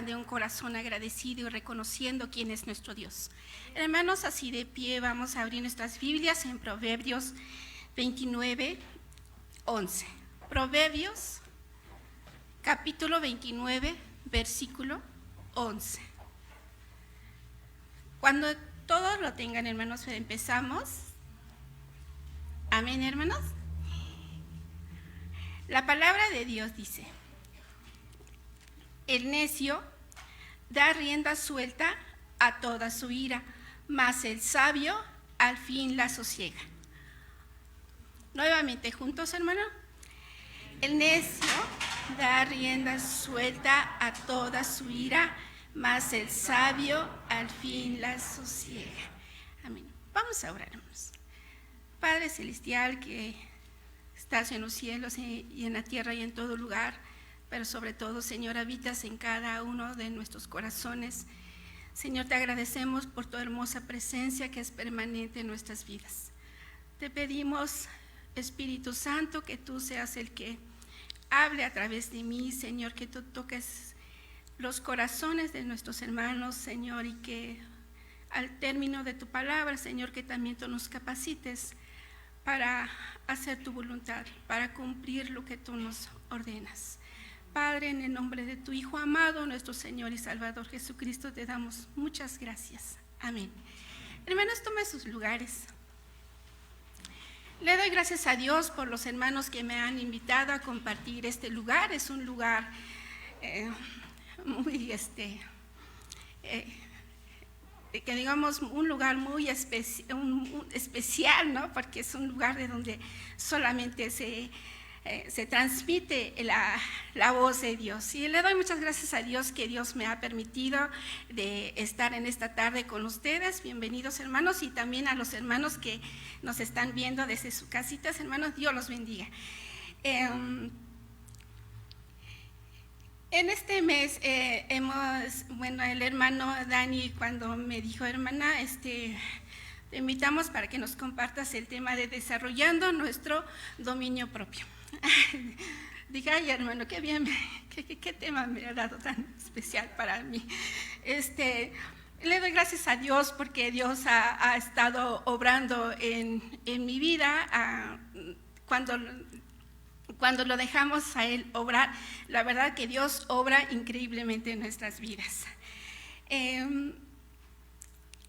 de un corazón agradecido y reconociendo quién es nuestro Dios. Hermanos, así de pie vamos a abrir nuestras Biblias en Proverbios 29, 11. Proverbios, capítulo 29, versículo 11. Cuando todos lo tengan, hermanos, empezamos. Amén, hermanos. La palabra de Dios dice: el necio da rienda suelta a toda su ira, mas el sabio al fin la sosiega. Nuevamente, juntos, hermano. El necio da rienda suelta a toda su ira, mas el sabio al fin la sosiega. Amén. Vamos a orar, hermanos. Padre Celestial, que estás en los cielos y en la tierra y en todo lugar, pero sobre todo, Señor, habitas en cada uno de nuestros corazones. Señor, te agradecemos por tu hermosa presencia que es permanente en nuestras vidas. Te pedimos, Espíritu Santo, que tú seas el que hable a través de mí, Señor, que tú toques los corazones de nuestros hermanos, Señor, y que al término de tu palabra, Señor, que también tú nos capacites para hacer tu voluntad, para cumplir lo que tú nos ordenas. Padre, en el nombre de tu Hijo amado, nuestro Señor y Salvador Jesucristo, te damos muchas gracias. Amén. Hermanos, tomen sus lugares. Le doy gracias a Dios por los hermanos que me han invitado a compartir este lugar. Es un lugar muy, que digamos, un lugar muy especial, ¿no? Porque es un lugar de donde solamente se transmite la voz de Dios. Y le doy muchas gracias a Dios que Dios me ha permitido de estar en esta tarde con ustedes. Bienvenidos, hermanos, y también a los hermanos que nos están viendo desde sus casitas. Hermanos, Dios los bendiga. En este mes el hermano Dani, cuando me dijo: hermana, te invitamos para que nos compartas el tema de desarrollando nuestro dominio propio. Dije: ay, hermano, qué bien, qué tema me ha dado tan especial para mí. Le doy gracias a Dios porque Dios ha estado obrando en mi vida. Cuando lo dejamos a Él obrar, la verdad que Dios obra increíblemente en nuestras vidas.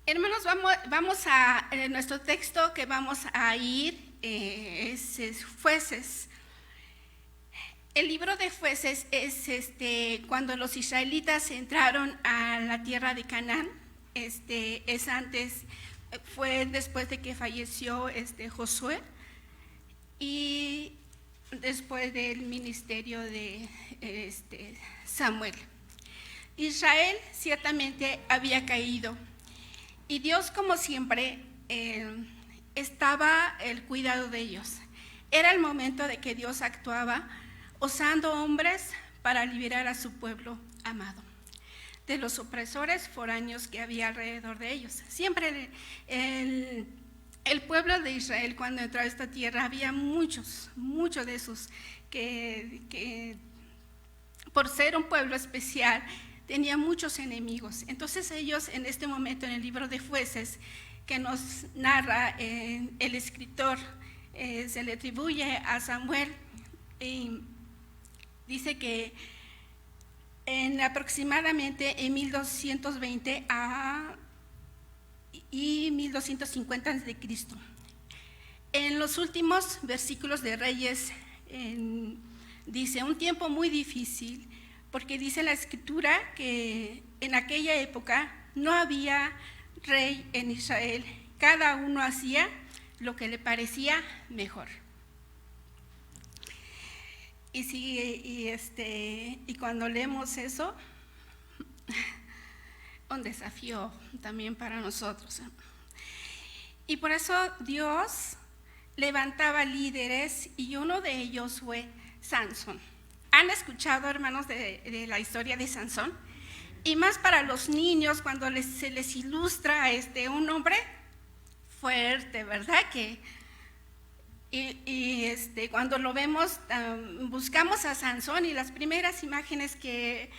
Hermanos, vamos a nuestro texto que vamos a ir, es Jueces. El libro de Jueces es cuando los israelitas entraron a la tierra de Canaán. Fue después de que falleció Josué y después del ministerio de Samuel. Israel ciertamente había caído y Dios, como siempre, estaba el cuidado de ellos. Era el momento de que Dios actuaba usando hombres para liberar a su pueblo amado de los opresores foráneos que había alrededor de ellos. Siempre el pueblo de Israel, cuando entró a esta tierra, había muchos de esos que por ser un pueblo especial tenía muchos enemigos. Entonces ellos, en este momento, en el libro de Jueces que nos narra el escritor, se le atribuye a Samuel, y dice que aproximadamente en 1220 y 1250 a.C., en los últimos versículos de Reyes, dice: un tiempo muy difícil, porque dice la Escritura que en aquella época no había rey en Israel, cada uno hacía lo que le parecía mejor. Y cuando leemos eso, un desafío también para nosotros. Y por eso Dios levantaba líderes, y uno de ellos fue Sansón. ¿Han escuchado, hermanos, de la historia de Sansón? Y más para los niños, cuando se les ilustra un hombre fuerte, ¿verdad? Que Cuando lo vemos, buscamos a Sansón y las primeras imágenes que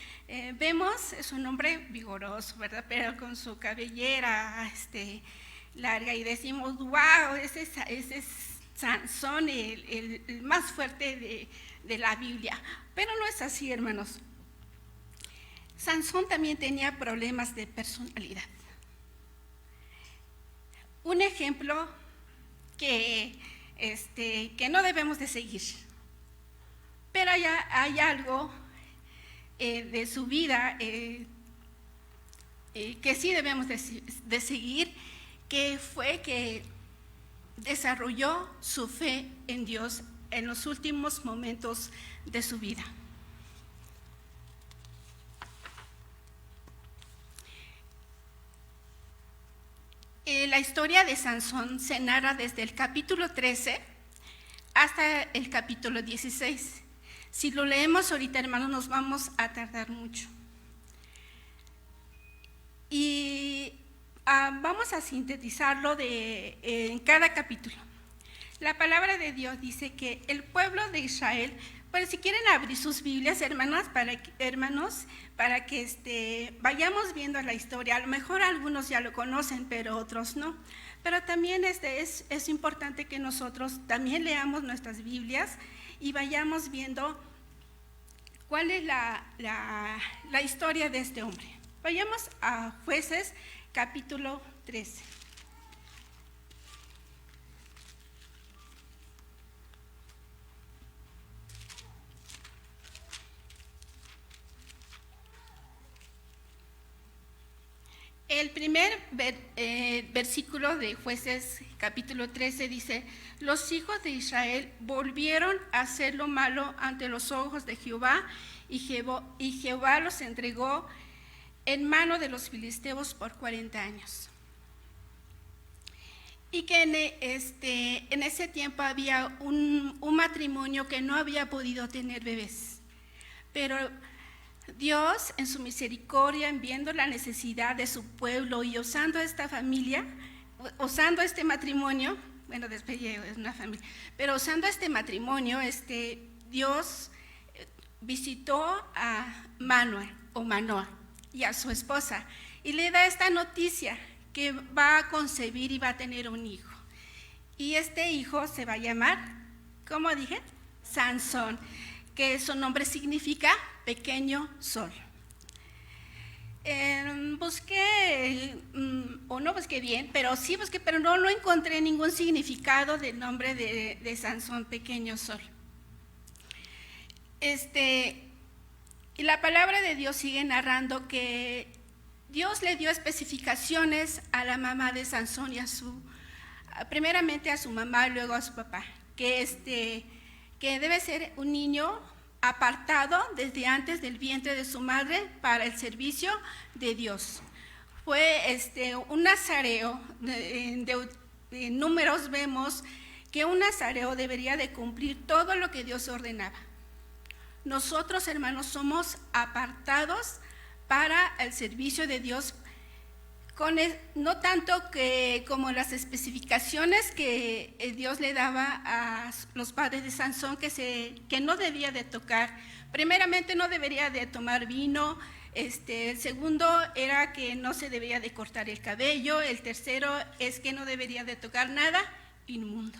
vemos es un hombre vigoroso, ¿verdad? Pero con su cabellera larga y decimos, wow, ese es Sansón, el más fuerte de la Biblia. Pero no es así, hermanos. Sansón también tenía problemas de personalidad. Un ejemplo que no debemos de seguir. Pero hay algo de su vida que sí debemos de seguir, que fue que desarrolló su fe en Dios en los últimos momentos de su vida. La historia de Sansón se narra desde el capítulo 13 hasta el capítulo 16. Si lo leemos ahorita, hermanos, nos vamos a tardar mucho. Y vamos a sintetizarlo en cada capítulo. La palabra de Dios dice que el pueblo de Israel, pues si quieren abrir sus Biblias, hermanos, para que vayamos viendo la historia. A lo mejor algunos ya lo conocen, pero otros no. Pero también es importante que nosotros también leamos nuestras Biblias y vayamos viendo cuál es la historia de este hombre. Vayamos a Jueces, capítulo 13. El primer versículo de Jueces capítulo 13 dice: los hijos de Israel volvieron a hacer lo malo ante los ojos de Jehová, y Jehová los entregó en mano de los filisteos por 40 años. Y que en ese tiempo había un matrimonio que no había podido tener bebés, pero Dios, en su misericordia, viendo la necesidad de su pueblo y usando esta familia, usando este matrimonio, bueno, después es una familia, pero usando este matrimonio, Dios visitó a Manoah y a su esposa y le da esta noticia que va a concebir y va a tener un hijo. Y este hijo se va a llamar, ¿cómo dije? Sansón, que su nombre significa pequeño sol. No busqué bien, pero sí busqué, pero no encontré ningún significado del nombre de Sansón, pequeño sol. Y la palabra de Dios sigue narrando que Dios le dio especificaciones a la mamá de Sansón y primeramente a su mamá y luego a su papá, que debe ser un niño apartado desde antes del vientre de su madre para el servicio de Dios. Fue un nazareo. En Números vemos que un nazareo debería de cumplir todo lo que Dios ordenaba. Nosotros, hermanos, somos apartados para el servicio de Dios, no tanto como las especificaciones que Dios le daba a los padres de Sansón, que no debía de tocar. Primeramente, no debería de tomar vino. El segundo era que no se debía de cortar el cabello. El tercero es que no debería de tocar nada inmundo.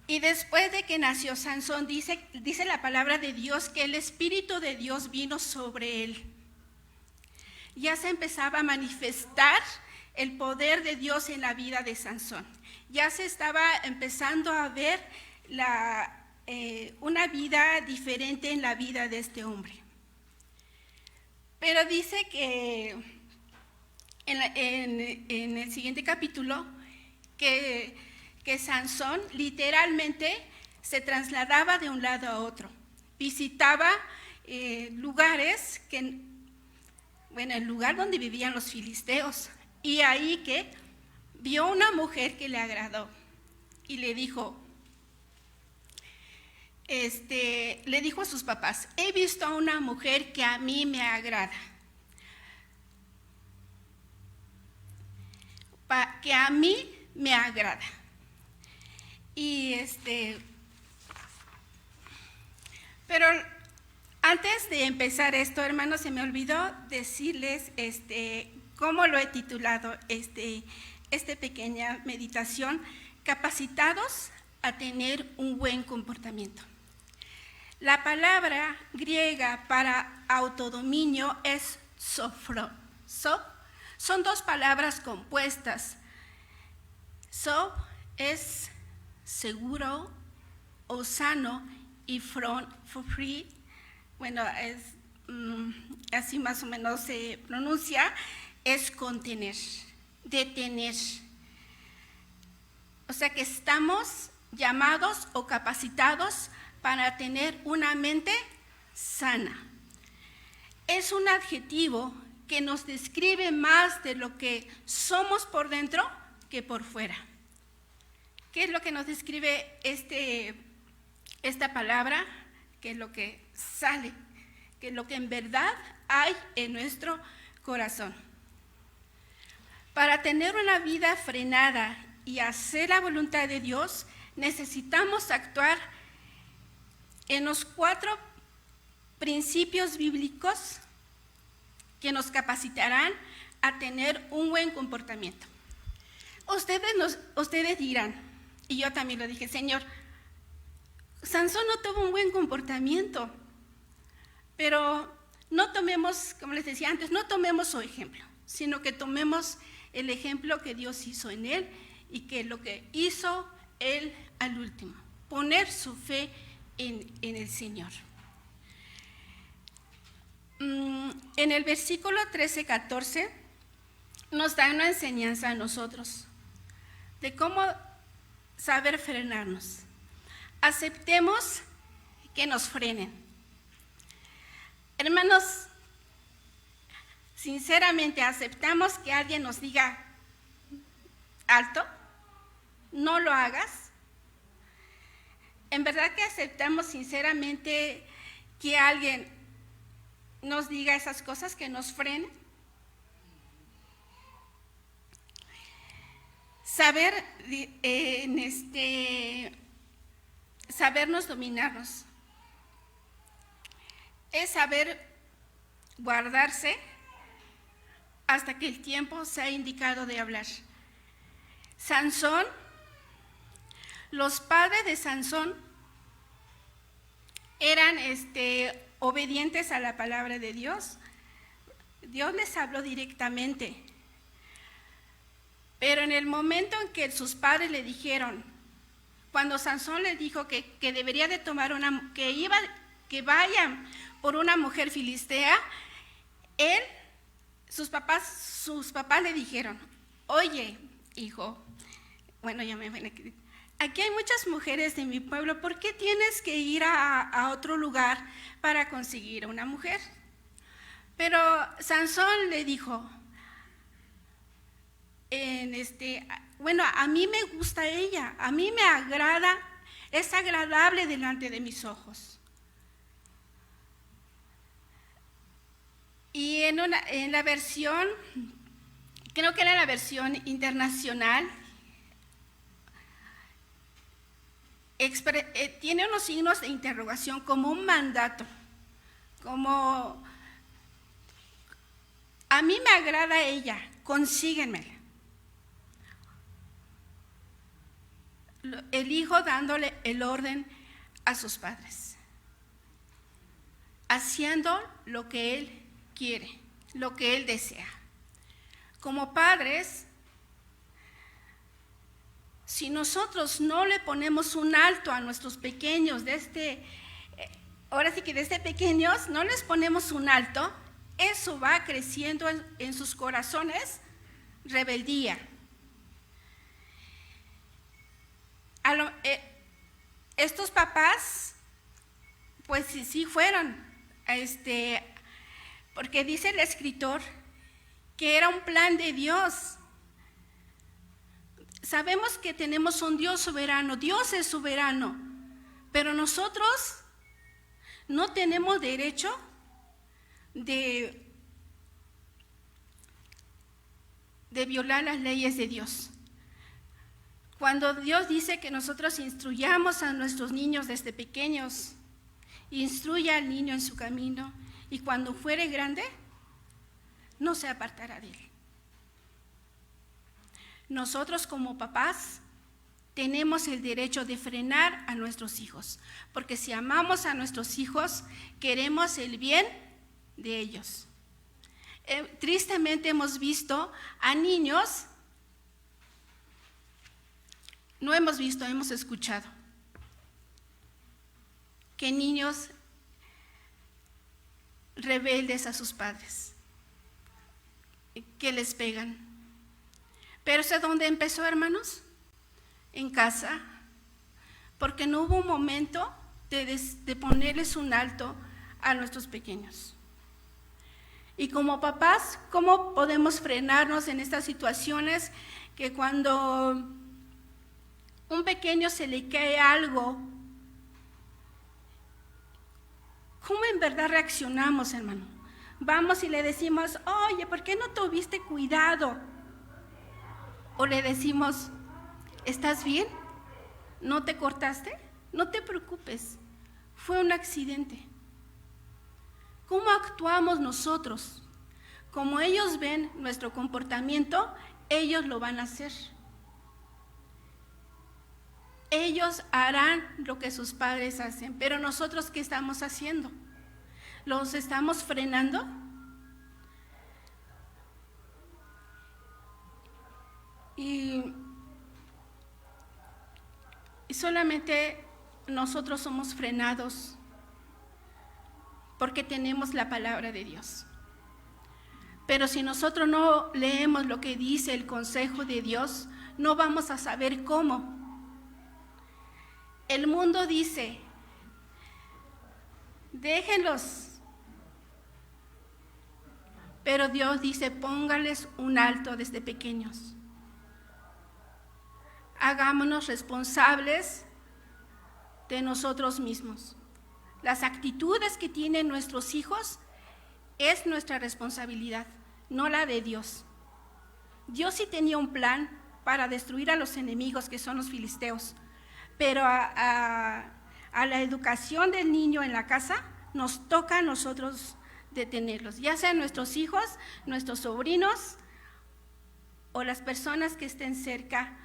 Y después de que nació Sansón, dice la palabra de Dios que el Espíritu de Dios vino sobre él. Ya se empezaba a manifestar el poder de Dios en la vida de Sansón. Ya se estaba empezando a ver una vida diferente en la vida de este hombre. Pero dice que en el siguiente capítulo que Sansón literalmente se trasladaba de un lado a otro, visitaba lugares el lugar donde vivían los filisteos, y ahí que vio una mujer que le agradó y le dijo a sus papás: he visto a una mujer que a mí me agrada, que a mí me agrada. Y pero antes de empezar esto, hermanos, se me olvidó decirles cómo lo he titulado esta pequeña meditación: capacitados a tener un buen comportamiento. La palabra griega para autodominio es sofro. Son dos palabras compuestas. So es seguro o sano, y free, bueno, es así más o menos se pronuncia, es contener, detener. O sea que estamos llamados o capacitados para tener una mente sana. Es un adjetivo que nos describe más de lo que somos por dentro que por fuera. ¿Qué es lo que nos describe esta palabra? ¿Qué es lo que sale? ¿Qué es lo que en verdad hay en nuestro corazón? Para tener una vida frenada y hacer la voluntad de Dios, necesitamos actuar en los 4 principios bíblicos que nos capacitarán a tener un buen comportamiento. Ustedes dirán, y yo también lo dije: Señor, Sansón no tuvo un buen comportamiento, pero no tomemos, como les decía antes, no tomemos su ejemplo, sino que tomemos el ejemplo que Dios hizo en él y que lo que hizo él al último, poner su fe en el Señor. En el versículo 13-14 nos da una enseñanza a nosotros de cómo saber frenarnos. Aceptemos que nos frenen. Hermanos, sinceramente, ¿aceptamos que alguien nos diga alto? No lo hagas. ¿En verdad que aceptamos sinceramente que alguien nos diga esas cosas, que nos frenen? Sabernos dominarnos es saber guardarse hasta que el tiempo sea indicado de hablar. Sansón, los padres de Sansón eran obedientes a la palabra de Dios. Dios les habló directamente. Pero en el momento en que sus padres le dijeron, cuando Sansón les dijo que debería de tomar que vayan por una mujer filistea, sus papás le dijeron: oye, hijo, bueno, ya me ven aquí. Aquí hay muchas mujeres de mi pueblo, ¿por qué tienes que ir a otro lugar para conseguir una mujer? Pero Sansón le dijo: bueno, a mí me gusta ella, a mí me agrada, es agradable delante de mis ojos. Y en la versión, creo que era la versión internacional, tiene unos signos de interrogación como un mandato, como: a mí me agrada ella, consíguenmela. El hijo dándole el orden a sus padres, haciendo lo que él quiere, lo que él desea. Como padres, si nosotros no le ponemos un alto a nuestros pequeños, ahora sí que desde pequeños no les ponemos un alto, eso va creciendo en sus corazones rebeldía. Estos papás, pues sí fueron, porque dice el escritor que era un plan de Dios. Sabemos que tenemos un Dios soberano, Dios es soberano, pero nosotros no tenemos derecho de violar las leyes de Dios. Cuando Dios dice que nosotros instruyamos a nuestros niños desde pequeños, instruya al niño en su camino, y cuando fuere grande, no se apartará de él. Nosotros como papás tenemos el derecho de frenar a nuestros hijos, porque si amamos a nuestros hijos, queremos el bien de ellos. Tristemente hemos visto a niños, no hemos visto, hemos escuchado, que niños rebeldes a sus padres, que les pegan. Pero ¿sé dónde empezó, hermanos? En casa, porque no hubo un momento de ponerles un alto a nuestros pequeños. Y como papás, ¿cómo podemos frenarnos en estas situaciones que cuando un pequeño se le cae algo, cómo en verdad reaccionamos, hermano? Vamos y le decimos, oye, ¿por qué no tuviste cuidado? O le decimos, ¿estás bien? ¿No te cortaste? No te preocupes, fue un accidente. ¿Cómo actuamos nosotros? Como ellos ven nuestro comportamiento, ellos lo van a hacer. Ellos harán lo que sus padres hacen, pero nosotros, ¿qué estamos haciendo? ¿Los estamos frenando? Y solamente nosotros somos frenados porque tenemos la palabra de Dios. Pero si nosotros no leemos lo que dice el consejo de Dios, no vamos a saber cómo. El mundo dice, déjenlos. Pero Dios dice, póngales un alto desde pequeños. Hagámonos responsables de nosotros mismos. Las actitudes que tienen nuestros hijos es nuestra responsabilidad, no la de Dios. Dios sí tenía un plan para destruir a los enemigos, que son los filisteos, pero a la educación del niño en la casa nos toca a nosotros detenerlos, ya sean nuestros hijos, nuestros sobrinos o las personas que estén cerca.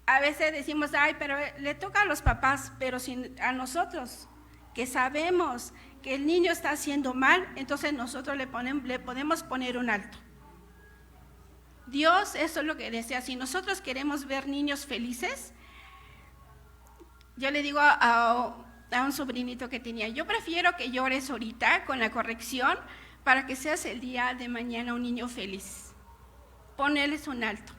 A veces decimos, ay, pero le toca a los papás, pero a nosotros, que sabemos que el niño está haciendo mal, entonces nosotros le podemos poner un alto. Dios, eso es lo que desea. Si nosotros queremos ver niños felices, yo le digo a un sobrinito que tenía, yo prefiero que llores ahorita con la corrección para que seas el día de mañana un niño feliz. Ponerles un alto.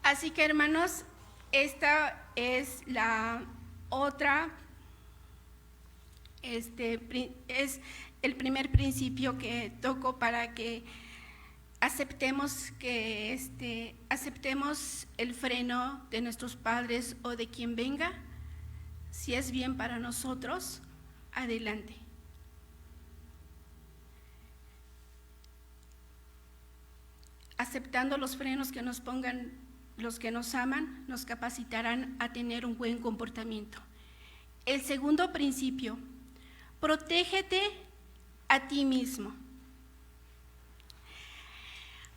Así que, hermanos, esta es la otra, es el primer principio que toco para que aceptemos el freno de nuestros padres o de quien venga. Si es bien para nosotros, adelante. Aceptando los frenos que nos pongan los que nos aman, nos capacitarán a tener un buen comportamiento. El segundo principio, protégete a ti mismo.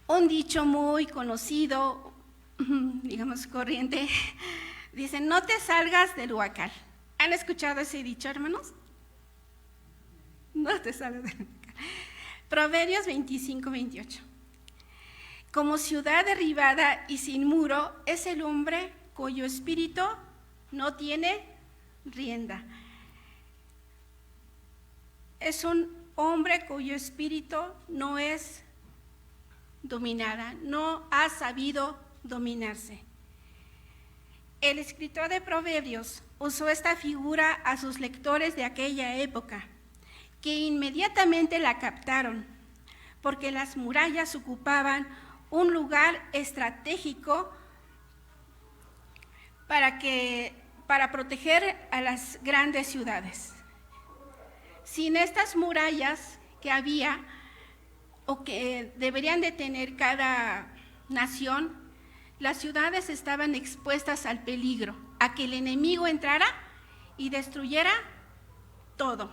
Un dicho muy conocido, digamos corriente, dice, no te salgas del huacal. ¿Han escuchado ese dicho, hermanos? No te salgas del huacal. Proverbios 25-28. Como ciudad derribada y sin muro es el hombre cuyo espíritu no tiene rienda. Es un hombre cuyo espíritu no es dominada, no ha sabido dominarse. El escritor de Proverbios usó esta figura a sus lectores de aquella época, que inmediatamente la captaron, porque las murallas ocupaban un lugar estratégico para proteger a las grandes ciudades. Sin estas murallas que había o que deberían de tener cada nación, las ciudades estaban expuestas al peligro, a que el enemigo entrara y destruyera todo.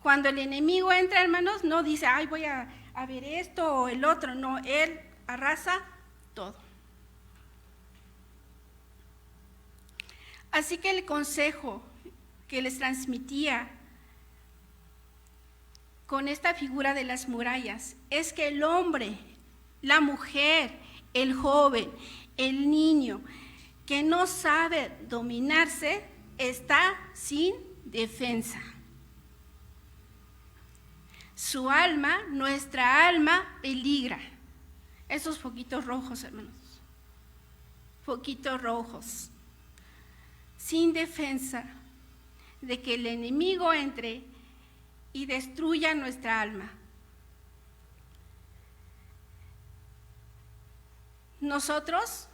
Cuando el enemigo entra, hermanos, no dice, ay, voy a ver esto o el otro, no, él arrasa todo. Así que el consejo que les transmitía con esta figura de las murallas es que el hombre, la mujer, el joven, el niño que no sabe dominarse está sin defensa. Su alma, nuestra alma, peligra. Esos foquitos rojos, hermanos. Foquitos rojos. Sin defensa de que el enemigo entre y destruya nuestra alma. Nosotros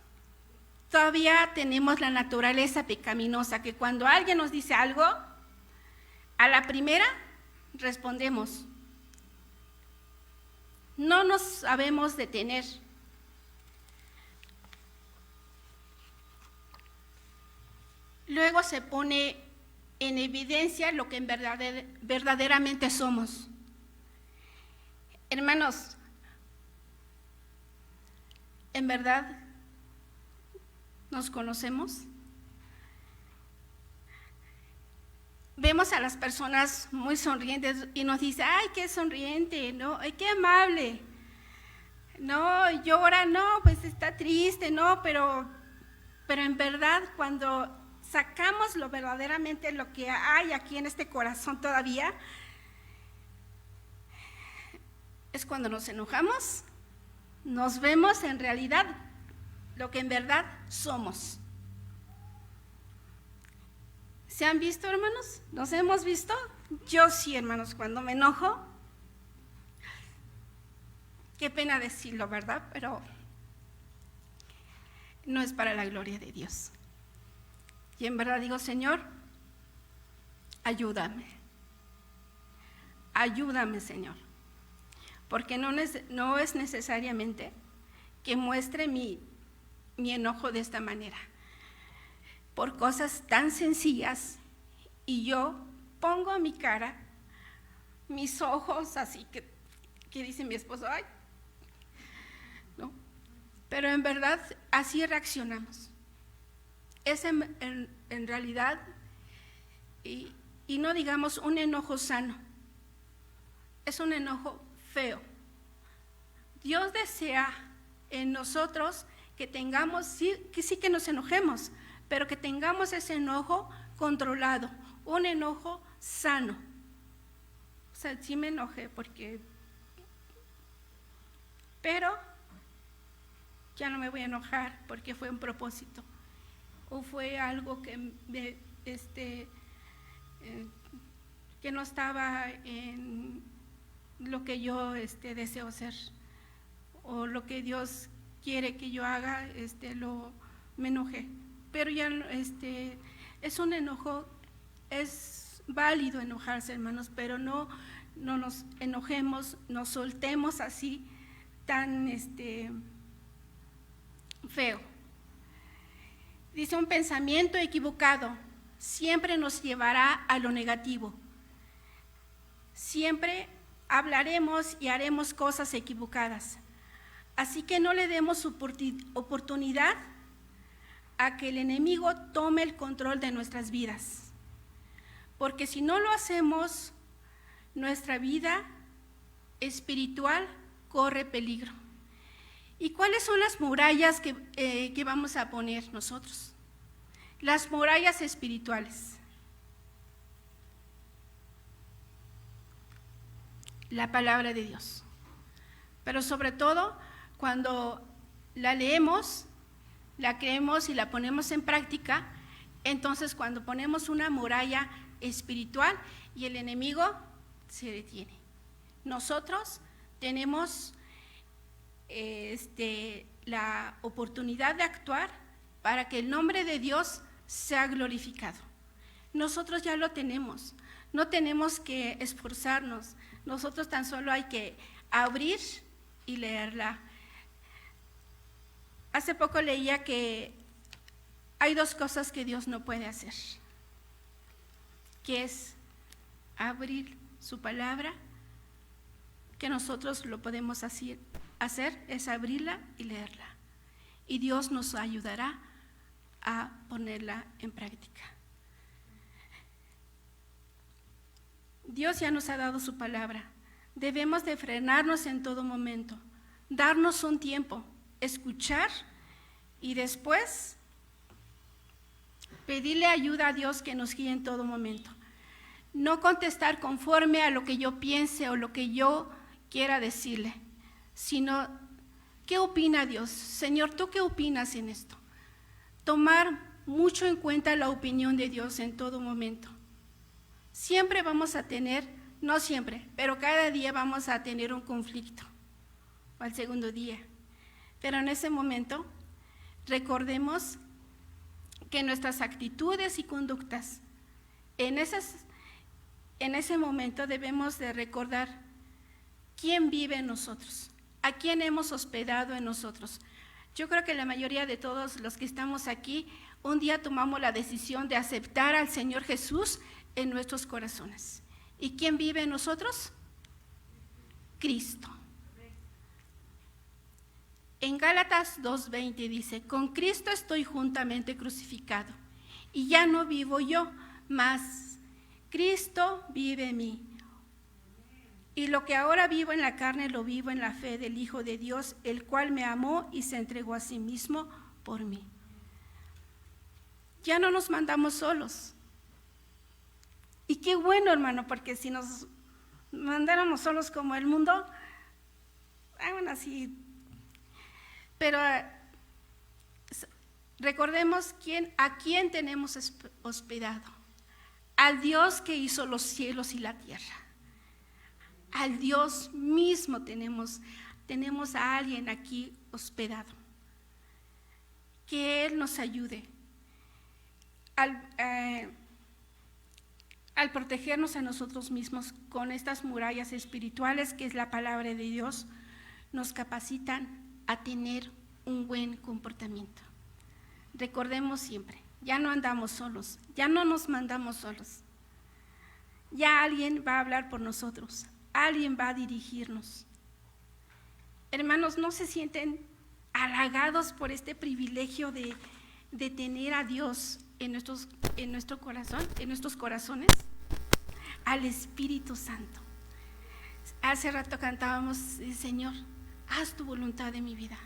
todavía tenemos la naturaleza pecaminosa, que cuando alguien nos dice algo, a la primera respondemos. No nos sabemos detener. Luego se pone en evidencia lo que verdaderamente somos. Hermanos, ¿en verdad nos conocemos? Vemos a las personas muy sonrientes y nos dice, ay, qué sonriente, no, ay, qué amable. No, llora, no, pues está triste, no, pero en verdad cuando sacamos verdaderamente lo que hay aquí en este corazón todavía, es cuando nos enojamos, nos vemos en realidad lo que en verdad somos. ¿Se han visto, hermanos? ¿Nos hemos visto? Yo sí, hermanos, cuando me enojo, qué pena decirlo, ¿verdad? Pero no es para la gloria de Dios. Y en verdad digo, Señor, ayúdame. Ayúdame, Señor. Porque no es necesariamente que muestre mi enojo de esta manera. Por cosas tan sencillas, y yo pongo mi cara, mis ojos así que dice mi esposo, ay, ¿no? Pero en verdad así reaccionamos. Es en realidad, y no digamos un enojo sano, es un enojo feo. Dios desea en nosotros que tengamos, sí que nos enojemos, pero que tengamos ese enojo controlado, un enojo sano. O sea, sí me enojé pero ya no me voy a enojar porque fue un propósito. O fue algo que que no estaba en lo que yo deseo ser, o lo que Dios quiere que yo haga, me enojé. Pero ya es un enojo, es válido enojarse, hermanos, pero no nos enojemos, nos soltemos así tan feo. Dice, un pensamiento equivocado siempre nos llevará a lo negativo. Siempre hablaremos y haremos cosas equivocadas. Así que no le demos oportunidad a que el enemigo tome el control de nuestras vidas. Porque si no lo hacemos, nuestra vida espiritual corre peligro. ¿Y cuáles son las murallas que vamos a poner nosotros? Las murallas espirituales. La palabra de Dios. Pero sobre todo, cuando la leemos, la creemos y la ponemos en práctica, entonces cuando ponemos una muralla espiritual y el enemigo se detiene. Nosotros tenemos la oportunidad de actuar para que el nombre de Dios sea glorificado. Nosotros ya lo tenemos, no tenemos que esforzarnos, nosotros tan solo hay que abrir y leerla. Hace poco leía que hay 2 cosas que Dios no puede hacer, que es abrir su palabra, que nosotros lo podemos hacer, es abrirla y leerla. Y Dios nos ayudará a ponerla en práctica. Dios ya nos ha dado su palabra. Debemos de frenarnos en todo momento, darnos un tiempo, escuchar y después pedirle ayuda a Dios que nos guíe en todo momento. No contestar conforme a lo que yo piense o lo que yo quiera decirle, sino, ¿qué opina Dios? Señor, ¿tú qué opinas en esto? Tomar mucho en cuenta la opinión de Dios en todo momento. Siempre vamos a tener, no siempre, pero cada día vamos a tener un conflicto, o al segundo día. Pero en ese momento, recordemos que nuestras actitudes y conductas, en ese momento debemos de recordar quién vive en nosotros, a quién hemos hospedado en nosotros. Yo creo que la mayoría de todos los que estamos aquí, un día tomamos la decisión de aceptar al Señor Jesús en nuestros corazones. ¿Y quién vive en nosotros? Cristo. En Gálatas 2:20 dice, con Cristo estoy juntamente crucificado, y ya no vivo yo, mas Cristo vive en mí. Y lo que ahora vivo en la carne, lo vivo en la fe del Hijo de Dios, el cual me amó y se entregó a sí mismo por mí. Ya no nos mandamos solos. Y qué bueno, hermano, porque si nos mandáramos solos como el mundo, bueno, así. Pero recordemos a quién tenemos hospedado. Al Dios que hizo los cielos y la tierra. Al Dios mismo tenemos a alguien aquí hospedado. Que Él nos ayude al protegernos a nosotros mismos con estas murallas espirituales, que es la palabra de Dios, nos capacitan a tener un buen comportamiento. Recordemos siempre, ya no andamos solos, ya no nos mandamos solos. Ya alguien va a hablar por nosotros, alguien va a dirigirnos. Hermanos, ¿no se sienten halagados por este privilegio de tener a Dios en nuestro corazón, en nuestros corazones? Al Espíritu Santo. Hace rato cantábamos, Señor, haz tu voluntad en mi vida.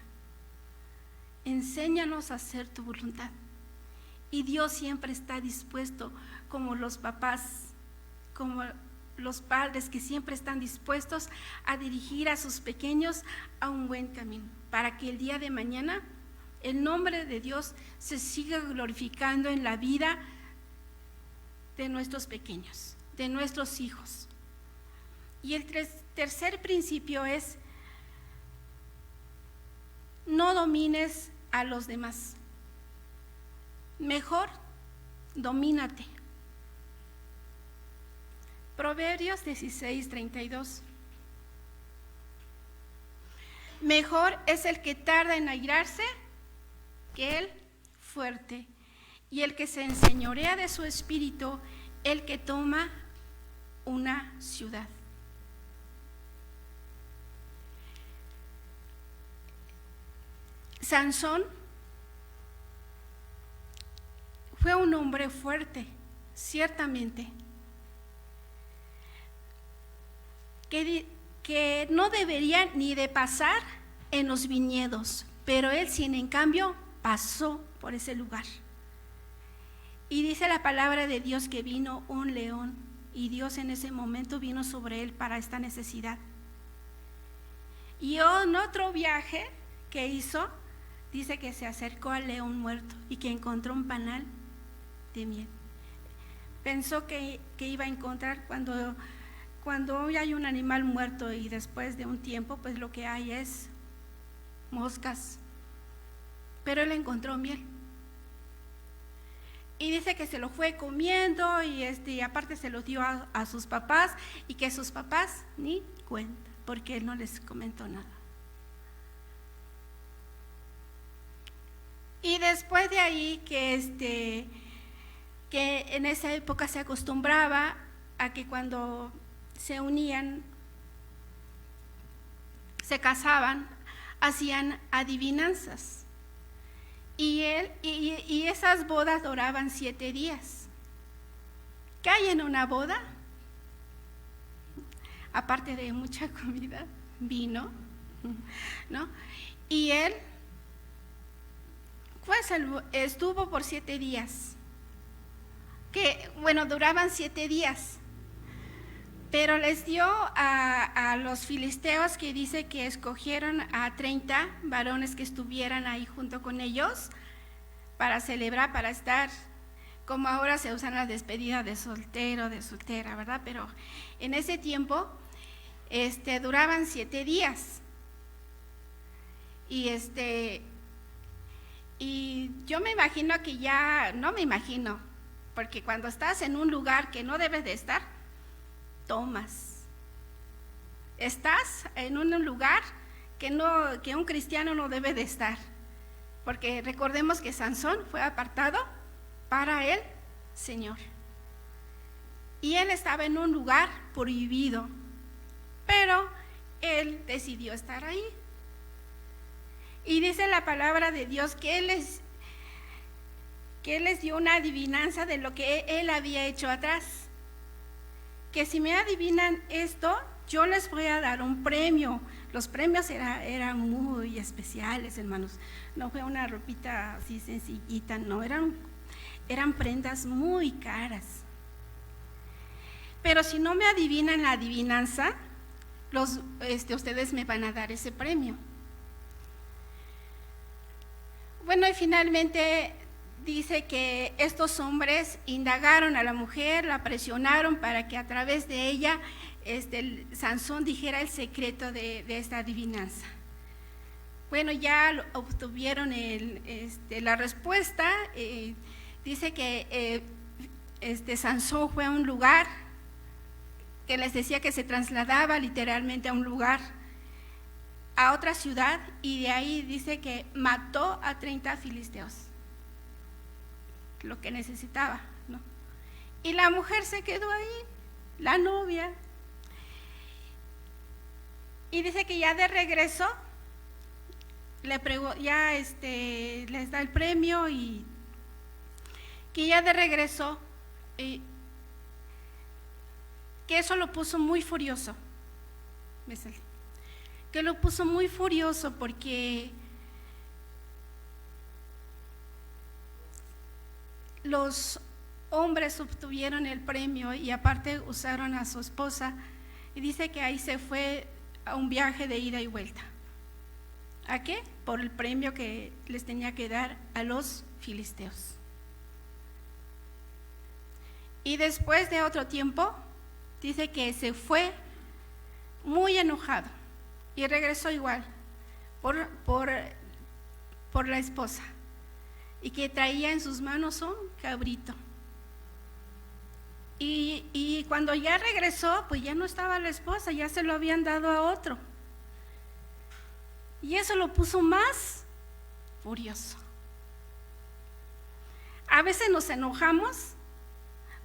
Enséñanos a hacer tu voluntad. Y Dios siempre está dispuesto, como los papás, como los padres que siempre están dispuestos a dirigir a sus pequeños a un buen camino, para que el día de mañana el nombre de Dios se siga glorificando en la vida de nuestros pequeños, de nuestros hijos. Y el tercer principio es: no domines a los demás. Mejor, domínate. Proverbios 16:32. Mejor es el que tarda en airarse que el fuerte, y el que se enseñorea de su espíritu, el que toma una ciudad. Sansón fue un hombre fuerte, ciertamente, que no debería ni de pasar en los viñedos, pero él, sin en cambio, pasó por ese lugar. Y dice la palabra de Dios que vino un león, y Dios en ese momento vino sobre él para esta necesidad. Y en otro viaje que hizo, dice que se acercó al león muerto y que encontró un panal de miel. Pensó que iba a encontrar, cuando hoy hay un animal muerto y después de un tiempo, pues lo que hay es moscas. Pero él encontró miel. Y dice que se lo fue comiendo y aparte se lo dio a sus papás, y que sus papás ni cuenta, porque él no les comentó nada. Y después de ahí que en esa época se acostumbraba a que cuando se unían, se casaban, hacían adivinanzas. Y esas bodas duraban 7 días. ¿Qué hay en una boda? Aparte de mucha comida, vino, ¿no? Y él estuvo por 7 días. Duraban 7 días. Pero les dio a los filisteos, que dice que escogieron a 30 varones que estuvieran ahí junto con ellos para celebrar, para estar, como ahora se usan las despedidas de soltero, de soltera, ¿verdad? Pero en ese tiempo duraban 7 días. Y yo me imagino que no me imagino, porque cuando estás en un lugar que no debes de estar, tomas. Estás en un lugar que un cristiano no debe de estar, porque recordemos que Sansón fue apartado para el Señor. Y él estaba en un lugar prohibido, pero él decidió estar ahí. Y dice la palabra de Dios que él les dio una adivinanza de lo que él había hecho atrás. Que si me adivinan esto, yo les voy a dar un premio. Los premios eran muy especiales, hermanos. No fue una ropita así sencillita, no, eran prendas muy caras. Pero si no me adivinan la adivinanza, ustedes me van a dar ese premio. Bueno, y finalmente dice que estos hombres indagaron a la mujer, la presionaron para que a través de ella Sansón dijera el secreto de esta adivinanza. Bueno, ya obtuvieron la respuesta. Dice que Sansón fue a un lugar que les decía que se trasladaba literalmente a un lugar, a otra ciudad, y de ahí dice que mató a 30 filisteos, lo que necesitaba, ¿no? Y la mujer se quedó ahí, la novia, y dice que ya de regreso les da el premio, y que ya de regreso, que eso lo puso muy furioso, porque los hombres obtuvieron el premio y aparte usaron a su esposa, y dice que ahí se fue a un viaje de ida y vuelta. ¿A qué? Por el premio que les tenía que dar a los filisteos. Y después de otro tiempo, dice que se fue muy enojado y regresó igual por la esposa, y que traía en sus manos un cabrito. Y cuando ya regresó, pues ya no estaba la esposa, ya se lo habían dado a otro. Y eso lo puso más furioso. A veces nos enojamos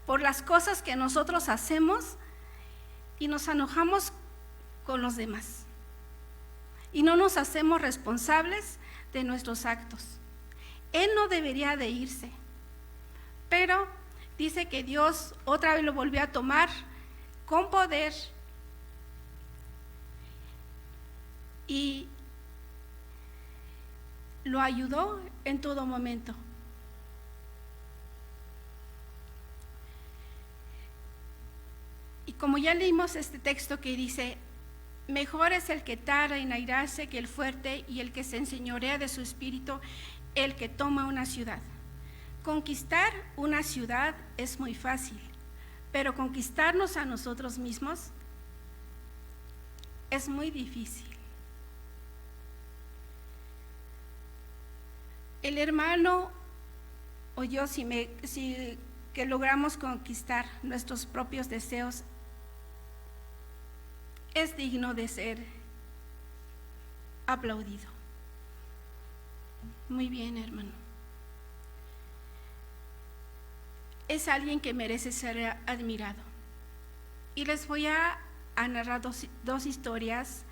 por las cosas que nosotros hacemos y nos enojamos con los demás. Y no nos hacemos responsables de nuestros actos. Él no debería de irse, pero dice que Dios otra vez lo volvió a tomar con poder y lo ayudó en todo momento. Y como ya leímos este texto que dice: mejor es el que tarda en airarse que el fuerte, y el que se enseñorea de su espíritu, el que toma una ciudad. Conquistar una ciudad es muy fácil, pero conquistarnos a nosotros mismos es muy difícil. El hermano o yo, si que logramos conquistar nuestros propios deseos, es digno de ser aplaudido. Muy bien, hermano. es alguien que merece ser admirado. Y les voy a narrar dos historias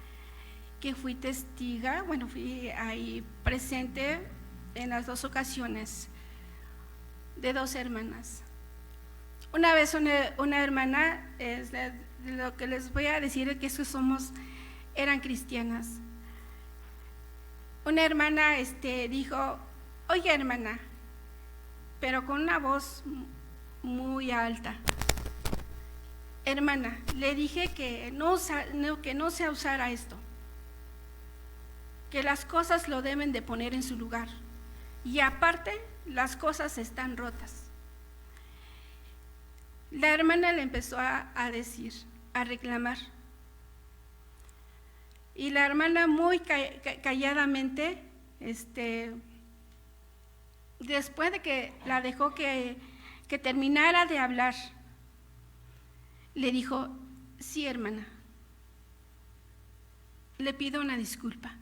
que fui testiga, fui ahí presente en las dos ocasiones, de dos hermanas. Una vez una hermana, lo que les voy a decir es que eran cristianas. Una hermana dijo: oye, hermana, pero con una voz muy alta: hermana, le dije que no se usara esto, que las cosas lo deben de poner en su lugar, y aparte las cosas están rotas. La hermana le empezó a decir, a reclamar, y la hermana muy calladamente, después de que la dejó que terminara de hablar, le dijo: sí, hermana, le pido una disculpa,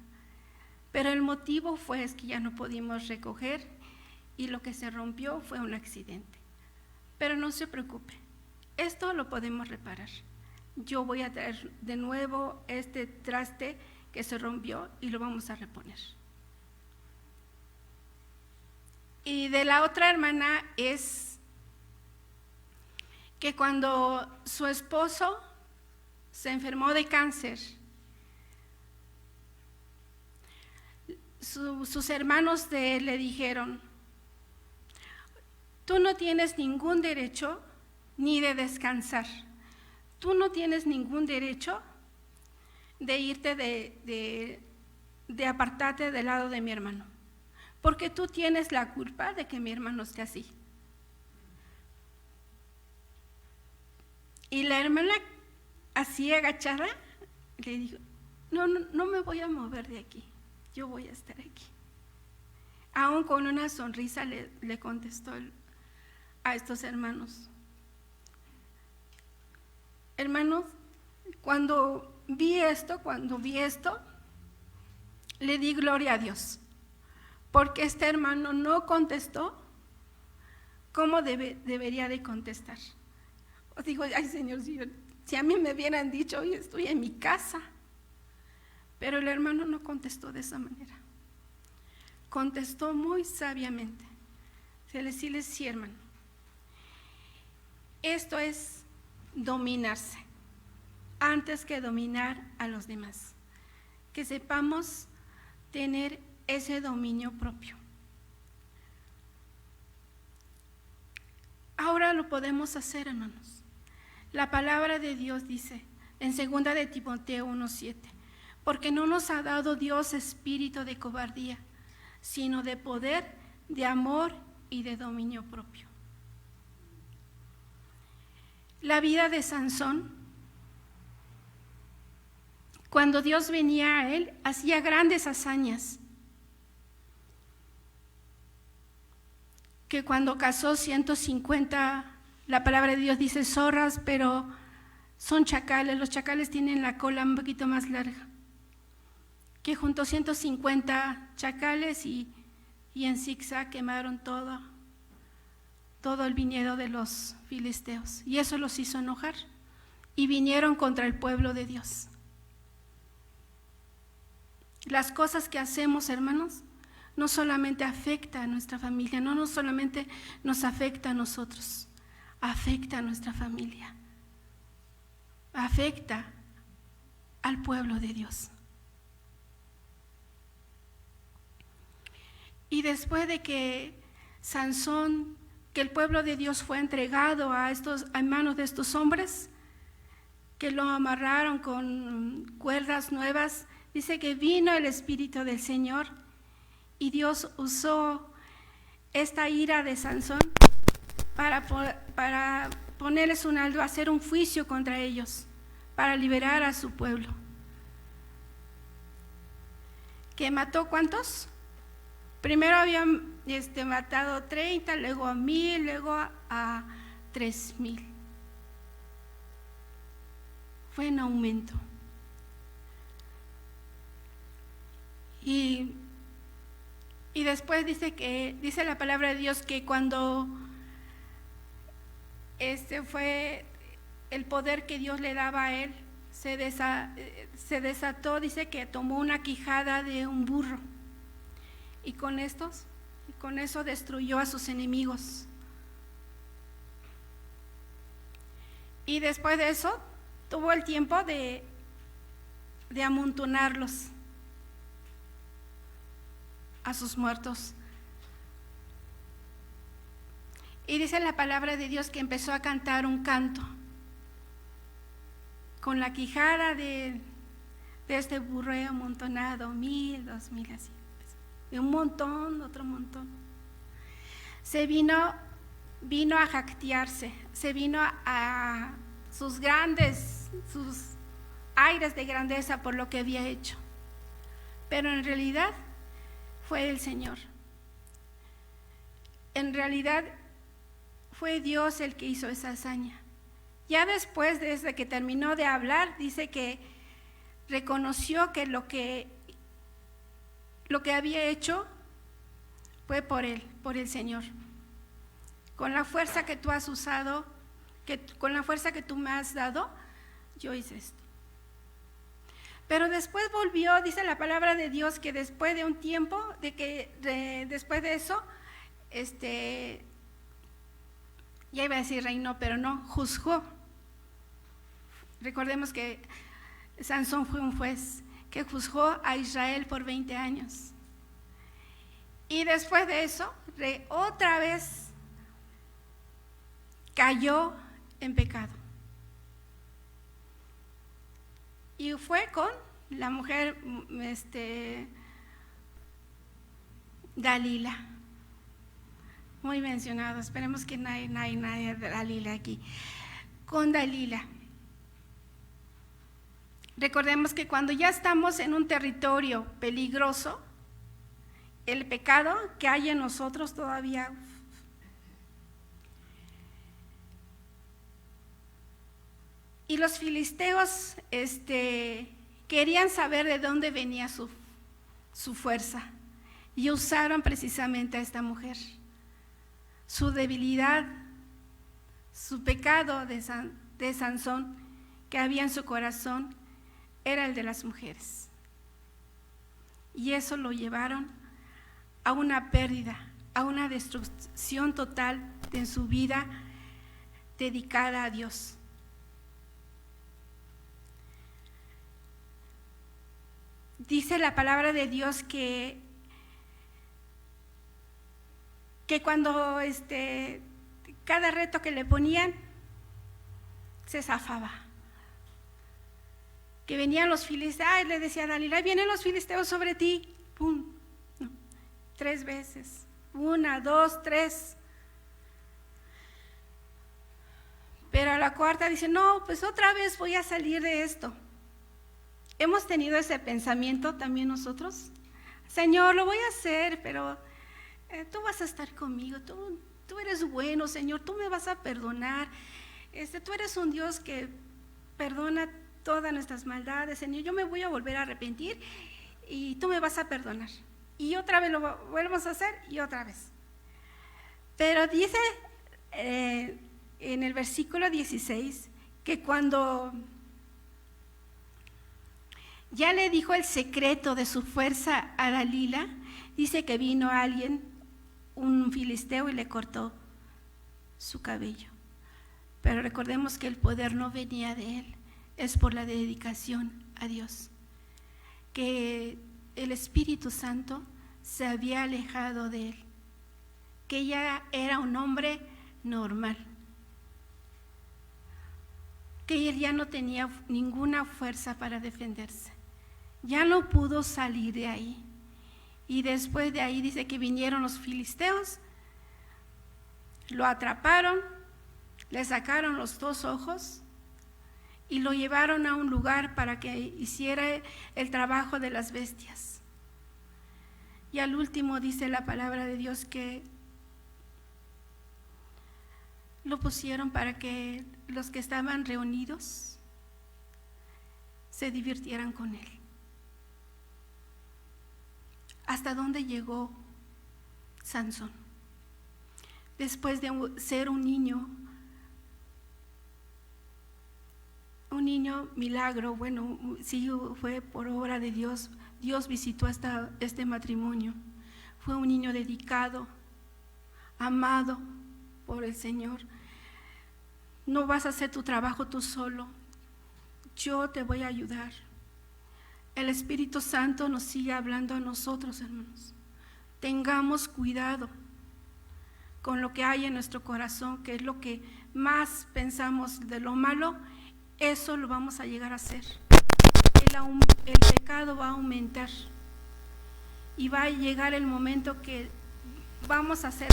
pero el motivo fue que ya no pudimos recoger y lo que se rompió fue un accidente. Pero no se preocupe, esto lo podemos reparar. Yo voy a traer de nuevo este traste que se rompió y lo vamos a reponer. Y de la otra hermana es que cuando su esposo se enfermó de cáncer, sus hermanos de él le dijeron: tú no tienes ningún derecho ni de descansar, tú no tienes ningún derecho de irte de apartarte del lado de mi hermano, porque tú tienes la culpa de que mi hermano esté así. Y la hermana, así agachada, le dijo: no me voy a mover de aquí, yo voy a estar aquí. Aún con una sonrisa le contestó a estos hermanos: hermanos, cuando vi esto, le di gloria a Dios, porque este hermano no contestó como debería de contestar. Os digo: ay, Señor, si a mí me hubieran dicho: hoy estoy en mi casa. Pero el hermano no contestó de esa manera. Contestó muy sabiamente. Decirles: sí, hermano, esto es dominarse antes que dominar a los demás. Que sepamos tener ese dominio propio. Ahora lo podemos hacer, hermanos. La palabra de Dios dice en 2 de Timoteo 1:7: porque no nos ha dado Dios espíritu de cobardía, sino de poder, de amor y de dominio propio. La vida de Sansón, cuando Dios venía a él, hacía grandes hazañas. Que cuando cazó 150, la palabra de Dios dice zorras, pero son chacales. Los chacales tienen la cola un poquito más larga. Que juntó 150 chacales y en zigzag quemaron todo el viñedo de los filisteos. Y eso los hizo enojar y vinieron contra el pueblo de Dios. Las cosas que hacemos, hermanos, no solamente afecta a nuestra familia, no solamente nos afecta a nosotros, afecta a nuestra familia, afecta al pueblo de Dios. Y después de que Sansón, que el pueblo de Dios fue entregado a manos de estos hombres, que lo amarraron con cuerdas nuevas, dice que vino el Espíritu del Señor y Dios usó esta ira de Sansón para ponerles un alto, hacer un juicio contra ellos, para liberar a su pueblo. ¿Que mató cuántos? Primero habían matado 30, luego a 1000, luego a 3000. Fue en aumento. Y después dice la palabra de Dios que cuando fue el poder que Dios le daba a él. Se desató, dice que tomó una quijada de un burro y con eso destruyó a sus enemigos. Y después de eso tuvo el tiempo de amontonarlos a sus muertos. Y dice la palabra de Dios que empezó a cantar un canto con la quijada de este burro amontonado, 1000, 2000, así. Y un montón, otro montón. Se vino a jactarse, se vino a sus aires de grandeza por lo que había hecho. Pero en realidad fue el Señor. En realidad fue Dios el que hizo esa hazaña. Ya después, desde que terminó de hablar, dice que reconoció que lo que había hecho fue por él, por el Señor. Con la fuerza que tú has usado, con la fuerza que tú me has dado, yo hice esto. Pero después volvió, dice la palabra de Dios, que después de un tiempo, después de eso, ya iba a decir reinó, pero no, juzgó. Recordemos que Sansón fue un juez que juzgó a Israel por 20 años. Y después de eso, otra vez cayó en pecado. Y fue con la mujer Dalila. Muy mencionado, esperemos que no hay nadie de Dalila aquí. Con Dalila. Recordemos que cuando ya estamos en un territorio peligroso, el pecado que hay en nosotros todavía. Y los filisteos querían saber de dónde venía su fuerza y usaron precisamente a esta mujer. Su debilidad, su pecado de Sansón que había en su corazón era el de las mujeres. Y eso lo llevaron a una pérdida, a una destrucción total en su vida dedicada a Dios. Dice la palabra de Dios que cuando cada reto que le ponían se zafaba. Que venían los filisteos, le decía a Dalila, vienen los filisteos sobre ti, pum, no, 3 veces, 1, 2, 3. Pero a la cuarta dice, no, pues otra vez voy a salir de esto. ¿Hemos tenido ese pensamiento también nosotros? Señor, lo voy a hacer, pero tú vas a estar conmigo, tú eres bueno, Señor, tú me vas a perdonar. Tú eres un Dios que perdona todas nuestras maldades, Señor. Yo me voy a volver a arrepentir y tú me vas a perdonar. Y otra vez lo volvemos a hacer y otra vez. Pero dice en el versículo 16 que cuando ya le dijo el secreto de su fuerza a Dalila, dice que vino alguien, un filisteo, y le cortó su cabello. Pero recordemos que el poder no venía de él, es por la dedicación a Dios, que el Espíritu Santo se había alejado de él, que ya era un hombre normal, que él ya no tenía ninguna fuerza para defenderse, ya no pudo salir de ahí. Y después de ahí dice que vinieron los filisteos, lo atraparon, le sacaron los 2 ojos y lo llevaron a un lugar para que hiciera el trabajo de las bestias. Y al último dice la palabra de Dios que lo pusieron para que los que estaban reunidos se divirtieran con él. ¿Hasta dónde llegó Sansón? Después de ser un niño un niño milagro. Bueno, sí fue por obra de Dios. Dios visitó este matrimonio. Fue un niño dedicado, amado por el Señor. No vas a hacer tu trabajo tú solo. Yo te voy a ayudar. El Espíritu Santo nos sigue hablando a nosotros, hermanos. Tengamos cuidado con lo que hay en nuestro corazón, que es lo que más pensamos de lo malo, eso lo vamos a llegar a hacer. El pecado va a aumentar y va a llegar el momento que vamos a hacer.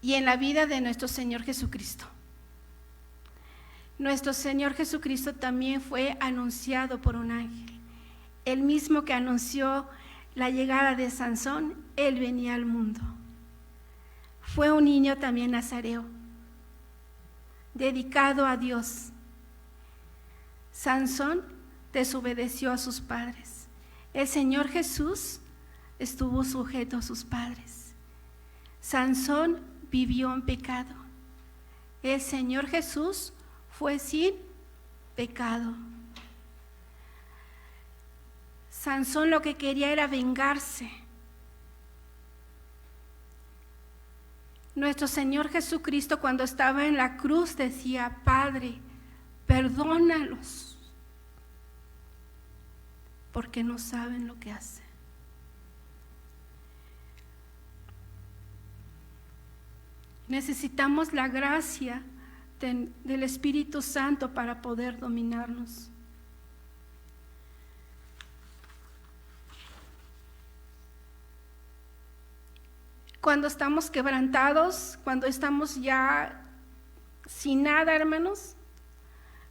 Y en la vida de nuestro Señor Jesucristo. Nuestro Señor Jesucristo también fue anunciado por un ángel. El mismo que anunció la llegada de Sansón, él venía al mundo. Fue un niño también nazareo, dedicado a Dios. Sansón desobedeció a sus padres. El Señor Jesús estuvo sujeto a sus padres. Sansón vivió en pecado. El Señor Jesús fue sin pecado. Sansón lo que quería era vengarse. Nuestro Señor Jesucristo, cuando estaba en la cruz, decía: Padre, perdónalos, porque no saben lo que hacen. Necesitamos la gracia del Espíritu Santo para poder dominarnos. Cuando estamos quebrantados, cuando estamos ya sin nada, hermanos,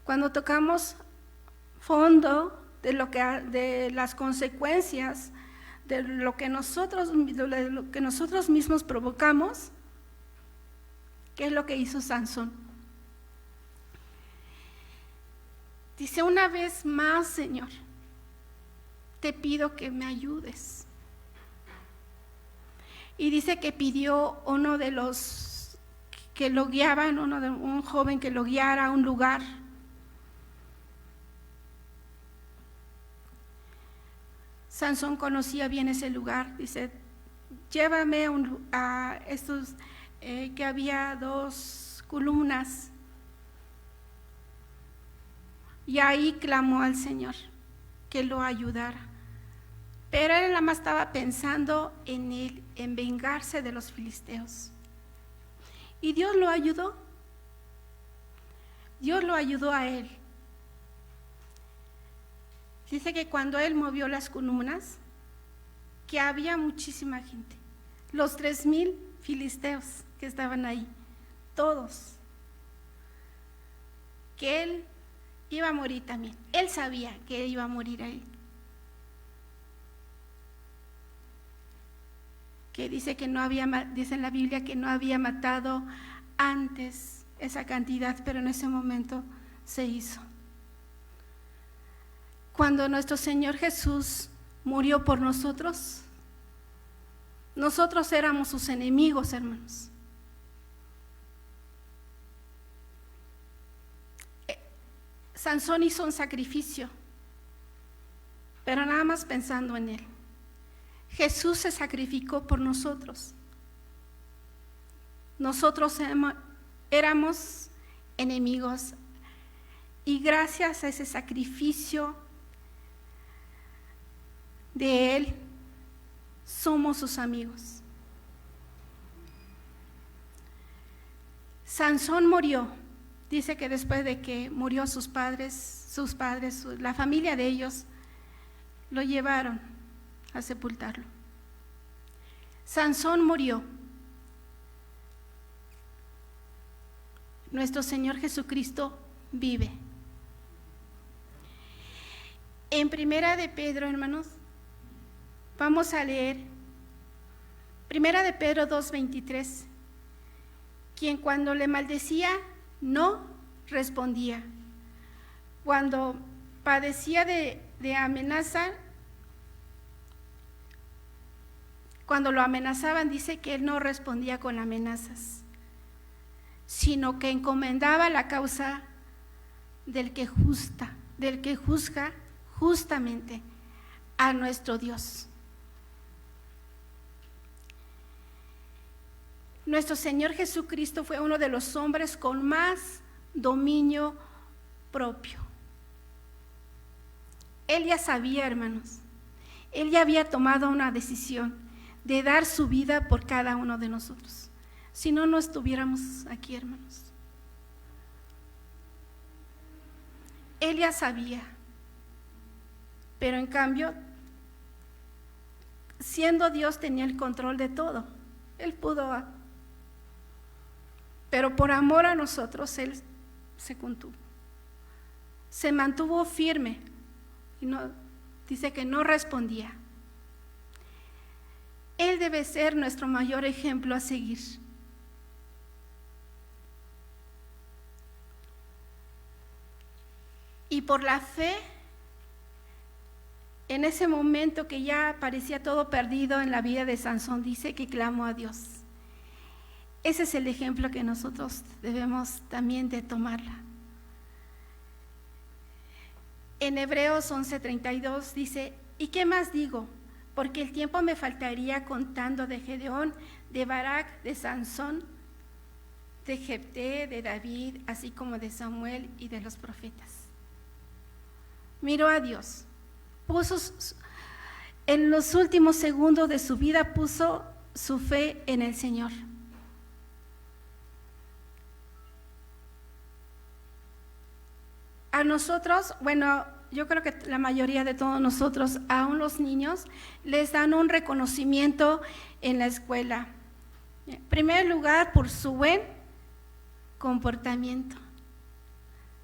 cuando tocamos fondo de las consecuencias de lo que nosotros mismos provocamos, ¿qué es lo que hizo Sansón? Dice: una vez más, Señor, te pido que me ayudes. Y dice que pidió uno de los que lo guiaban, un joven que lo guiara a un lugar. Sansón conocía bien ese lugar. Dice: llévame a estos que había 2 columnas. Y ahí clamó al Señor que lo ayudara. Pero él nada más estaba pensando en vengarse de los filisteos. Y Dios lo ayudó. Dios lo ayudó a él. Dice que cuando él movió las columnas, que había muchísima gente. Los 3,000 filisteos que estaban ahí, todos, que él iba a morir también. Él sabía que él iba a morir ahí. Que dice que no había, dice en la Biblia que no había matado antes esa cantidad, pero en ese momento se hizo. Cuando nuestro Señor Jesús murió por nosotros, nosotros éramos sus enemigos, hermanos. Sansón hizo un sacrificio, pero nada más pensando en él. Jesús se sacrificó por nosotros. Nosotros éramos enemigos y gracias a ese sacrificio de Él somos sus amigos. Sansón murió. Dice que después de que murió sus padres, la familia de ellos, lo llevaron a sepultarlo. Sansón murió. Nuestro Señor Jesucristo vive. En Primera de Pedro, hermanos, vamos a leer Primera de Pedro 2:23. Quien cuando le maldecía, no respondía. Cuando padecía de amenaza, cuando lo amenazaban, dice que él no respondía con amenazas, sino que encomendaba la causa del que juzga justamente, a nuestro Dios. Nuestro Señor Jesucristo fue uno de los hombres con más dominio propio. Él ya sabía, hermanos, él ya había tomado una decisión de dar su vida por cada uno de nosotros. Si no, no estuviéramos aquí, hermanos. Él ya sabía, pero en cambio, siendo Dios, tenía el control de todo. Él pudo, pero por amor a nosotros, Él se contuvo. Se mantuvo firme y no, dice que no respondía. Él debe ser nuestro mayor ejemplo a seguir. Y por la fe, en ese momento que ya parecía todo perdido en la vida de Sansón, dice que clamó a Dios. Ese es el ejemplo que nosotros debemos también de tomarla. En Hebreos 11:32 dice: ¿y qué más digo? Porque el tiempo me faltaría contando de Gedeón, de Barak, de Sansón, de Jefté, de David, así como de Samuel y de los profetas. Miró a Dios, en los últimos segundos de su vida puso su fe en el Señor. A nosotros, bueno, yo creo que la mayoría de todos nosotros, aún los niños, les dan un reconocimiento en la escuela. En primer lugar, por su buen comportamiento.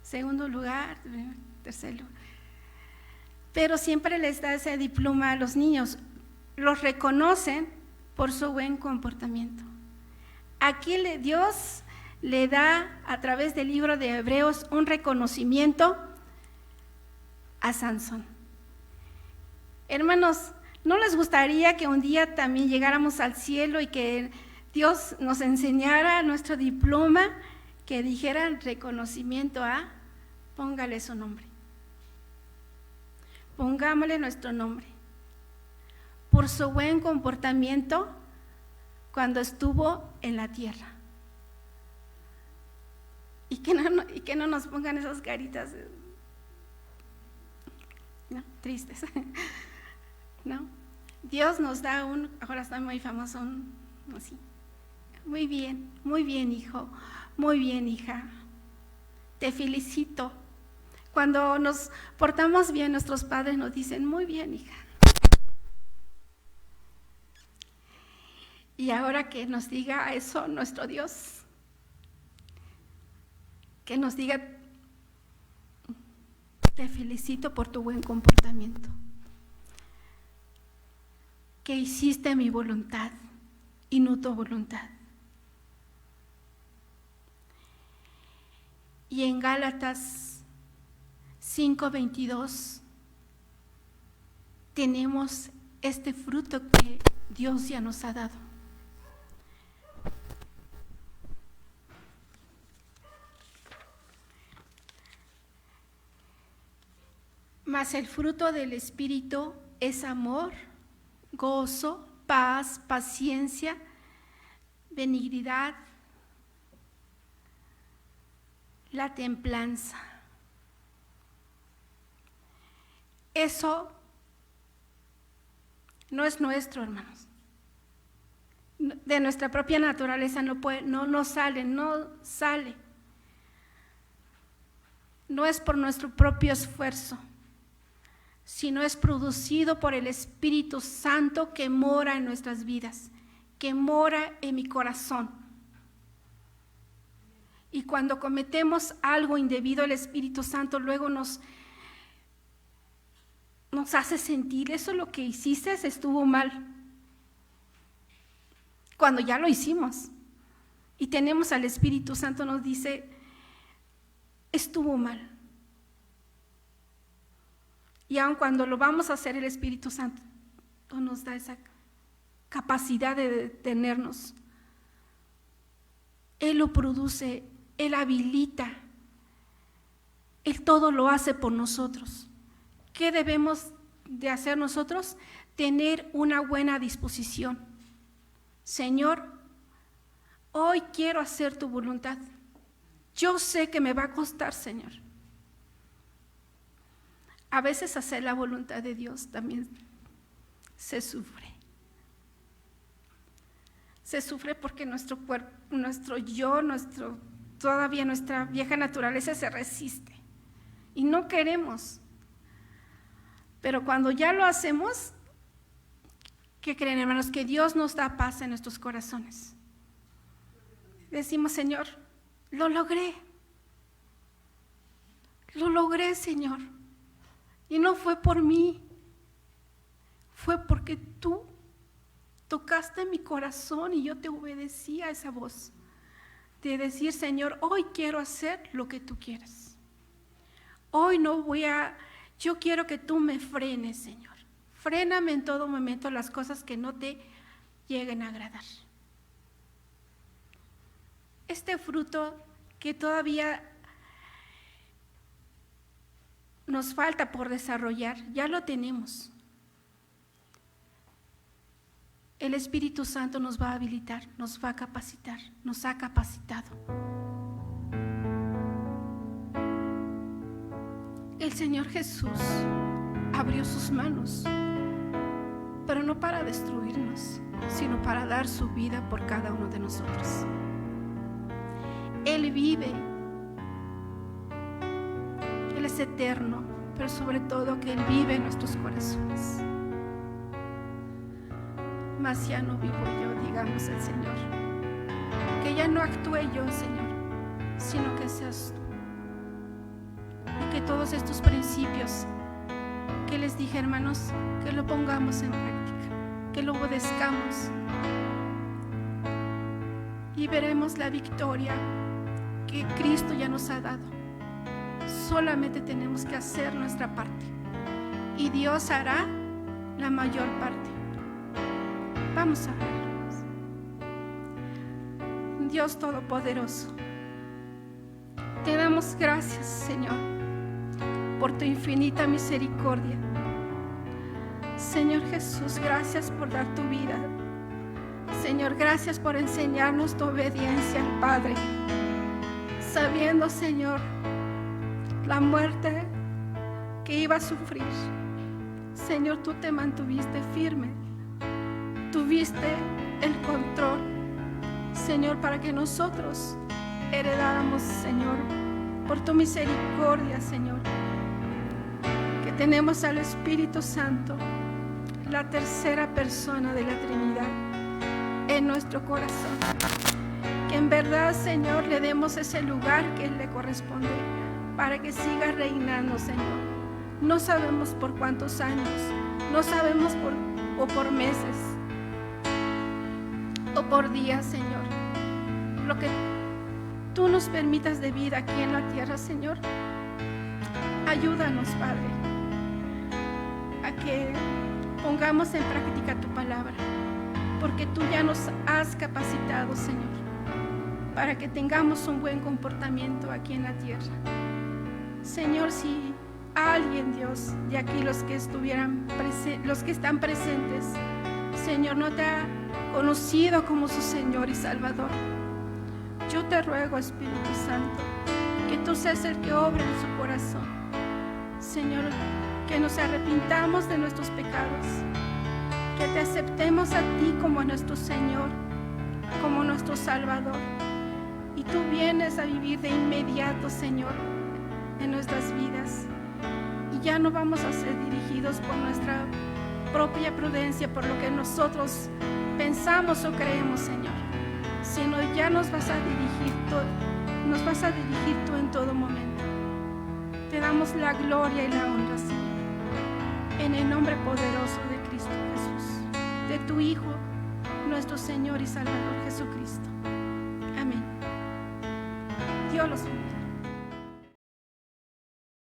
Segundo lugar, tercer lugar. Pero siempre les da ese diploma a los niños. Los reconocen por su buen comportamiento. Aquí Dios le da a través del libro de Hebreos un reconocimiento a Sansón. Hermanos, ¿no les gustaría que un día también llegáramos al cielo y que Dios nos enseñara nuestro diploma, que dijera reconocimiento a, póngale su nombre? Pongámosle nuestro nombre. Por su buen comportamiento cuando estuvo en la tierra. Y que no nos pongan esas caritas, ¿no?, tristes. ¿No? Dios nos da ahora está muy famoso, así. Muy bien, hijo, muy bien, hija. Te felicito. Cuando nos portamos bien, nuestros padres nos dicen, muy bien, hija. Y ahora que nos diga eso nuestro Dios, que nos diga, te felicito por tu buen comportamiento, que hiciste mi voluntad y no tu voluntad. Y en Gálatas 5:22 tenemos este fruto que Dios ya nos ha dado. Mas el fruto del Espíritu es amor, gozo, paz, paciencia, benignidad, la templanza. Eso no es nuestro, hermanos. De nuestra propia naturaleza no sale. No es por nuestro propio esfuerzo, sino es producido por el Espíritu Santo que mora en nuestras vidas, que mora en mi corazón. Y cuando cometemos algo indebido, el Espíritu Santo luego nos nos hace sentir, eso lo que hiciste estuvo mal. Cuando ya lo hicimos y tenemos al Espíritu Santo, nos dice, estuvo mal. Y aun cuando lo vamos a hacer, el Espíritu Santo nos da esa capacidad de detenernos. Él lo produce, Él habilita, Él todo lo hace por nosotros. ¿Qué debemos de hacer nosotros? Tener una buena disposición. Señor, hoy quiero hacer tu voluntad. Yo sé que me va a costar, Señor. A veces hacer la voluntad de Dios también se sufre. Se sufre porque nuestro cuerpo, todavía nuestra vieja naturaleza se resiste y no queremos. Pero cuando ya lo hacemos, ¿qué creen, hermanos? Que Dios nos da paz en nuestros corazones. Decimos, Señor, lo logré, Señor. Y no fue por mí, fue porque tú tocaste mi corazón y yo te obedecí a esa voz de decir, Señor, hoy quiero hacer lo que tú quieres. Hoy yo quiero que tú me frenes, Señor. Fréname en todo momento las cosas que no te lleguen a agradar. Este fruto que todavía nos falta por desarrollar, ya lo tenemos. El Espíritu Santo nos va a habilitar, nos va a capacitar, nos ha capacitado. El Señor Jesús abrió sus manos, pero no para destruirnos, sino para dar su vida por cada uno de nosotros. Él vive, Él es eterno, pero sobre todo que Él vive en nuestros corazones. Mas ya no vivo yo, digamos el Señor. Que ya no actúe yo, Señor, sino que seas tú. Y que todos estos principios que les dije, hermanos, que lo pongamos en práctica, que lo obedezcamos y veremos la victoria que Cristo ya nos ha dado. Solamente tenemos que hacer nuestra parte y Dios hará la mayor parte. Vamos a ver. Dios Todopoderoso, te damos gracias, Señor, por tu infinita misericordia. Señor Jesús, gracias por dar tu vida. Señor, gracias por enseñarnos tu obediencia al Padre, sabiendo, Señor, la muerte que iba a sufrir. Señor, tú te mantuviste firme, tuviste el control, Señor, para que nosotros heredáramos, Señor, por tu misericordia, Señor, que tenemos al Espíritu Santo, la tercera persona de la Trinidad, en nuestro corazón. Que en verdad, Señor, le demos ese lugar que le corresponde para que siga reinando, Señor. No sabemos por cuántos años, no sabemos por meses o por días, Señor. Lo que tú nos permitas de vida aquí en la tierra, Señor, ayúdanos, Padre, a que pongamos en práctica tu palabra, porque tú ya nos has capacitado, Señor, para que tengamos un buen comportamiento aquí en la tierra. Señor, si alguien, Dios, de aquí los que están presentes, Señor, no te ha conocido como su Señor y Salvador, yo te ruego, Espíritu Santo, que tú seas el que obra en su corazón. Señor, que nos arrepintamos de nuestros pecados, que te aceptemos a ti como nuestro Señor, como nuestro Salvador, y tú vienes a vivir de inmediato, Señor, en nuestras vidas, y ya no vamos a ser dirigidos por nuestra propia prudencia, por lo que nosotros pensamos o creemos, Señor, sino ya nos vas a dirigir tú en todo momento. Te damos la gloria y la honra, Señor, en el nombre poderoso de Cristo Jesús, de tu Hijo, nuestro Señor y Salvador Jesucristo. Amén. Dios los bendiga.